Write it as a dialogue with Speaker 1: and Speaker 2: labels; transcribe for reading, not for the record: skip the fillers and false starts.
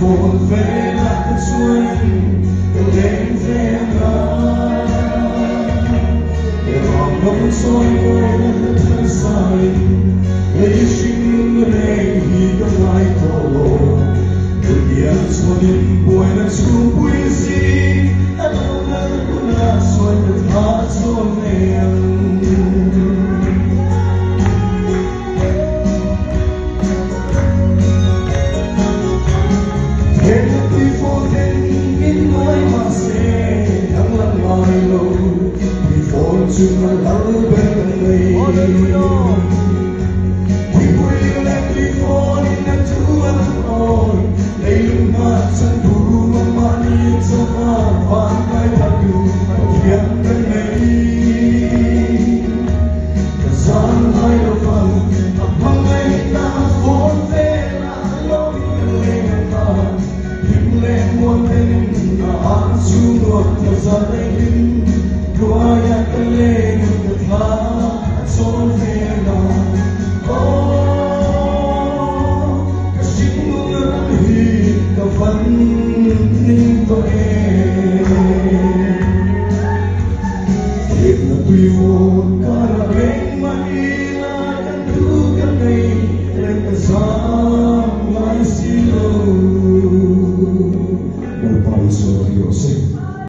Speaker 1: buồn về là con suối yêu đến về để lòng đông soi với thân sai để sinh lên khi có lại thổ được yên xuân đến buổi là xuống buổi gì anh không ngờ cũng là xuân được hát xuân em to my love and me. We will let me fall into an all. They look not and do my money it's a fun I love you again and me. The sun high of fun among my love for there I love you and love. You let one thing the heart to what was I thinking.